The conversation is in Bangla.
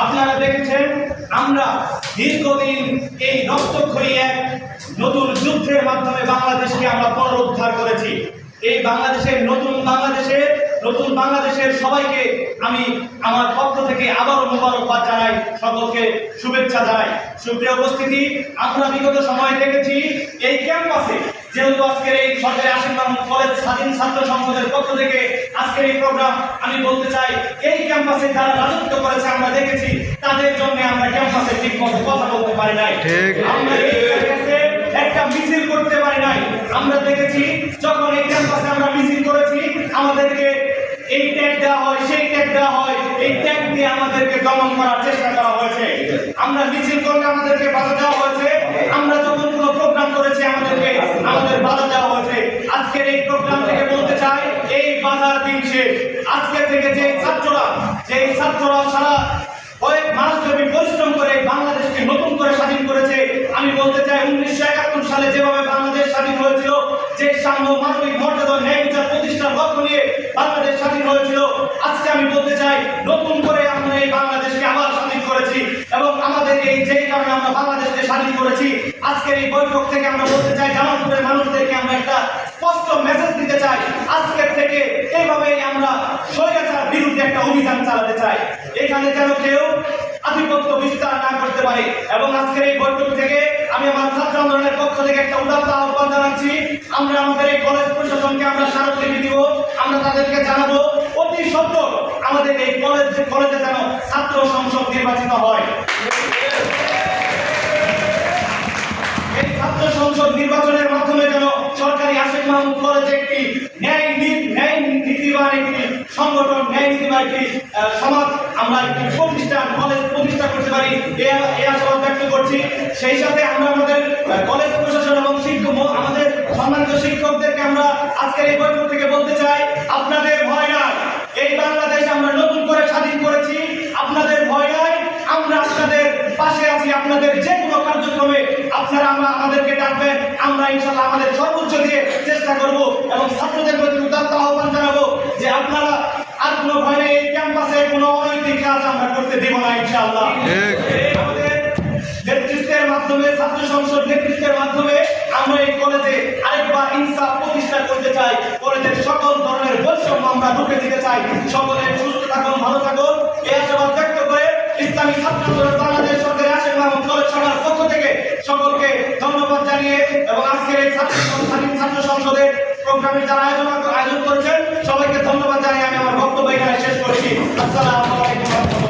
আপনারা দেখেছেন আমরা দীর্ঘদিন এই রক্তক্ষয়ী এক নতুন যুদ্ধের মাধ্যমে বাংলাদেশকে আমরা পুনরুদ্ধার করেছি। এই নতুন বাংলাদেশের সবাইকে আমি আমার পক্ষ থেকে আবারও মোবারকবাদ জানাই, সকলকে শুভেচ্ছা জানাই। সুপ্রিয় উপস্থিতি, আমরা বিগত সময়ে দেখেছি এই ক্যাম্পাসে, যেহেতু আজকের এই সরকারি আশিক মাহমুদ কলেজ স্বাধীন ছাত্র সংসদের পক্ষ থেকে আজকের এই প্রোগ্রাম, আমি বলতে চাই এই ক্যাম্পাসে যারা রাজত্ব করেছে আমরা দেখেছি, তাদের জন্য আমরা ক্যাম্পাসে ঠিক মতো কথা বলতে পারি নাই, আমরা এই ক্যাম্পাসে একটা মিছিল করতে পারি নাই। আমরা দেখেছি যখন এই ক্যাম্পাসে আমরা মিছিল করেছি, আমাদেরকে এই ট্যাগ দেওয়া হয়, সেই ট্যাগ দেওয়া হয়, এই ট্যাগ দিয়ে আমাদেরকে দমন করার চেষ্টা করা হয়েছে। আমরা মিছিল করলে আমাদেরকে বাধা দেওয়া হয়েছে, আমরা যখন কোনো প্রোগ্রাম করেছি আমাদের বাধা দেওয়া হয়েছে। আজকের এই প্রোগ্রাম থেকে বলতে চাই, এই বাধার দিন শেষ। আজকে থেকে যে ছাত্ররা সারা কয়েক মাস ধরে পরিশ্রম করে বাংলাদেশকে নতুন করে স্বাধীন করেছে, আমি বলতে চাই 1971 সালে যেভাবে বাংলাদেশ স্বাধীন হয়েছিল, যে সাম্য, মানবিক মর্যাদা, ন্যায় বিচার প্রতিষ্ঠার লক্ষ্য নিয়ে বাংলাদেশ স্বাধীন হয়েছিল, আজকে আমি বলতে চাই নতুন করে আমরা এই বাংলাদেশকে আবার স্বাধীন করেছি। এবং আমাদের এই যে কারণে আমরা বাংলাদেশকে স্বাধীন করেছি, আজকের এই বৈঠক থেকে আমরা বলতে চাই, জামালপুরের মানুষদেরকে আমরা একটা স্পষ্ট মেসেজ দিতে চাই, আজকের থেকে এইভাবেই আমরা স্বৈরাচার বিরুদ্ধে একটা অভিযান চালাতে চাই, এখানে যেন কেউ আধিপত্য বিস্তার না করতে পারে। এবং আজকের এই বৈঠক থেকে আমি আমার ছাত্র আন্দোলনের পক্ষ থেকে একটা উদাত্ত আহ্বান জানাচ্ছি, আমরা আমাদের এই কলেজ প্রশাসনকে আমরা স্মারকলিপি দিব, আমরা তাদেরকে জানাবো অতি সত্বর আমাদের এই কলেজে যেন ছাত্র সংসদ নির্বাচিত হয়। এই ছাত্র সংসদ নির্বাচনের মাধ্যমে যেন সরকারি আশিক মাহমুদ কলেজে একটি ন্যায় নীতিবান একটি সংগঠন, ন্যায় নীতিবান একটি সমাজ, আমরা একটি কলেজ প্রতিষ্ঠা করতে পারি, এই আশাবাদ ব্যক্ত করছি। সেই সাথে আমরা আমাদের কলেজ প্রশাসন এবং আমাদের সম্মানিত শিক্ষকদেরকে আমরা আজকের এই বৈঠক থেকে বলতে চাই, আপনাদের ভয় নাই, এই বাংলাদেশ আমরা নতুন করে স্বাধীন করেছি, আপনাদের ভয় নাই, আমরা আপনাদের পাশে আছি। আপনাদের যে কোনো কার্যক্রমে আপনারা আমাদেরকে ডাকবেন, আমরা ইনশাআল্লাহ আমাদের সর্বোচ্চ দিয়ে চেষ্টা করব। এবং ছাত্রদের প্রতি উদাত্ত আহ্বান জানাবো যে আপনারা আর কোনো ভয় নেই, এই ক্যাম্পাসে কোনো অনৈতিক কাজ আমরা করতে দেব না ইনশাআল্লাহ। আমাদের নেতৃত্বের মাধ্যমে, ছাত্র সংসদ নেতৃত্বের মাধ্যমে আমরা এই কলেজে আরেকবার ইনসাফ প্রতিষ্ঠা করতে চাই, কলেজের সকল ধরনের বৈষম্য আমরা রুখে দিতে চাই। সকলে সুস্থ থাকুন, ভালো থাকুন, এই আশাবাদ ব্যক্ত করে ইসলামী ছাত্র আন্দোলন বাংলাদেশ সরকারি আশিক মাহমুদ কলেজ শাখার পক্ষ থেকে সকলকে ধন্যবাদ জানিয়ে এবং আজকের এই স্বাধীন ছাত্র সংসদের প্রোগ্রামের যারা আয়োজন করেছেন সবাইকে ধন্যবাদ জানিয়ে আমি আমার বক্তব্য এখানে শেষ করছি। আসসালামু আলাইকুম।